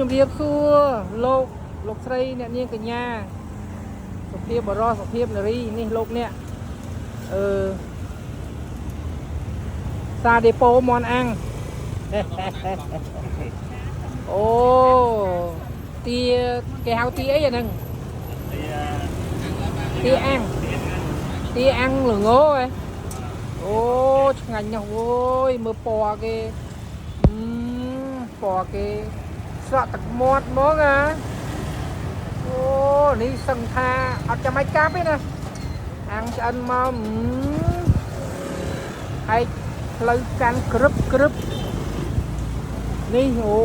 ជំរាបសួរលោកស្រីអ្នកនាងកញ្ញាសុភាពបរោះសុភាពនារីនេះលោកអ្នកសាដេប៉ូមន់អាំងអូទាគេហៅទាអីអាហ្នឹងទាអាំងល្ងហ៎អូឆ្ងាញ់ណាស់អូយមើលពណ៌គេស្រក់ទឹកមាត់ហ្មងអាអូនេះសឹងថាអត់ចាំឲ្យកាប់ទេណាអាំងឆ្អិនមកហើយផ្លូវកាន់ក្រឹបនេះអូ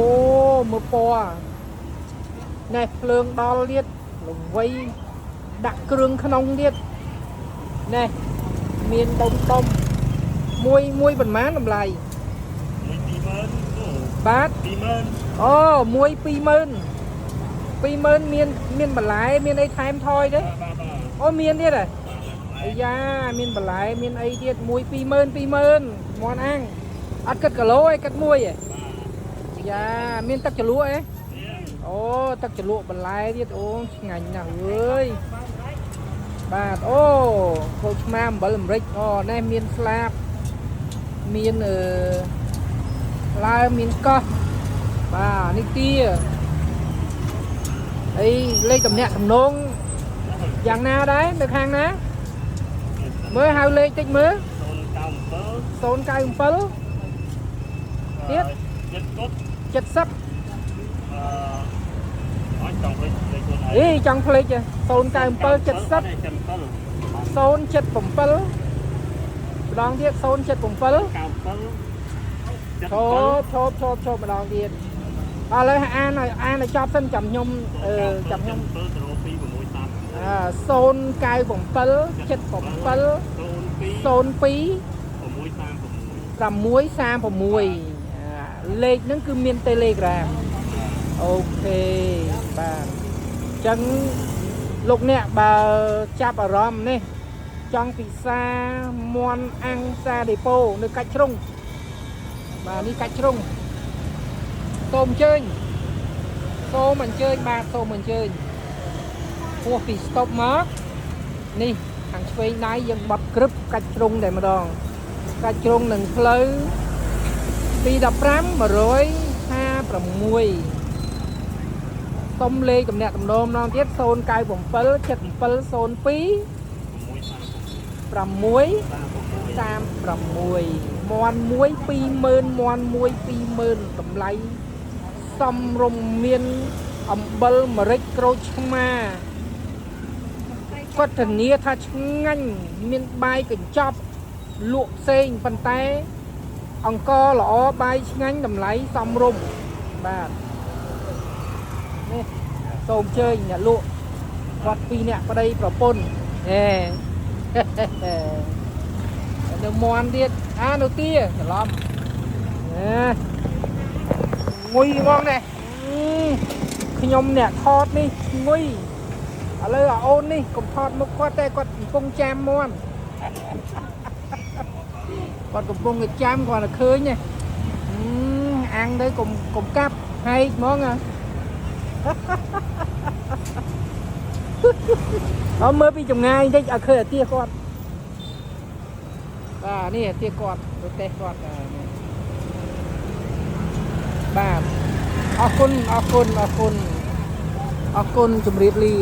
មើលពណ៌នេះភ្លើងដល់ទៀតល្វីដាក់គ្រឿងក្នុងទៀតនេះមានដុំមួយប៉ុន្មានតម្លៃបាទ 20000 អូមួយ 20000 មានបន្លែមានអីថែមថយទេអូមានទៀតហ៎អាយ៉ាមានបន្លែមានអីទៀតមួយ 20000 មាន់អាំងអត់គិតគីឡូឯងគិតមួយឯងយ៉ាមានទឹកជ្រលក់ឯងអូទឹកជ្រលក់បន្លែទៀតអូឆ្ងាញ់ណាស់អើយបាទអូខូចឆ្មាអំបិលអាមេរិកអូនេះមានស្លាបមានឡើមានកោះបាទនេះទាអីលេខតំណាក់តំណងយ៉ាងណាដែរនៅខាងណាមើលហៅលេខតិចមើល097ទៀត70អីចង់ភ្លេច097 70 077ម្ដងទៀត077ឈប់ម្ដងទៀតឥឡូវអានឲ្យចប់សិនចាំខ្ញុំ097 77 02 636លេខហ្នឹងគឺមាន Telegram អូខេបាទអញ្ចឹងលោកអ្នកបើចាប់អារម្មណ៍នេះចង់ពិសាមន់អាំងសាដេប៉ូនៅកាច់ជ្រុងបាទនេះកាច់ជ្រុងសូមអញ្ជើញបាទសូមអញ្ជើញពោះពីស្តុបមកនេះខាងឆ្វេងដៃយើងបត់ក្រឹបកាច់ជ្រុងតែម្ដងកាច់ជ្រុងនឹងផ្លូវ215 156សុំលេខតំណាក់តំណងម្ដងទៀត097 77 02 636មាន់មួយ 20000 មាន់មួយ 20000តម្លៃសំរុំមានអំបិលម្រេចក្រូចឆ្មាគាត់ធានាថាឆ្ងាញ់មានបាយកញ្ចប់លក់ផ្សេងប៉ុន្តែអង្គល្អបាយឆ្ងាញ់តម្លៃសមរម្យបាទនេះសូមអញ្ជើញអ្នកលក់គាត់2នាក់ប្តីប្រពន្ធនៅមន់ទៀតនៅទាច្រឡំងុយហ្មងនេះខ្ញុំអ្នកថតនេះងុយឥឡូវអូននេះកុំថតមុខគាត់តែគាត់កំពុងចាំមន់គាត់កំពុងចាំគាត់តែឃើញអាំងទៅកុំកាប់ហែកហ្មងអត់មើលពីចម្ងាយបន្តិចឲ្យឃើញអាទាគាត់បាទនេះអាទាគាត់ប្រទេសគាត់បាទអរគុណជម្រាបលា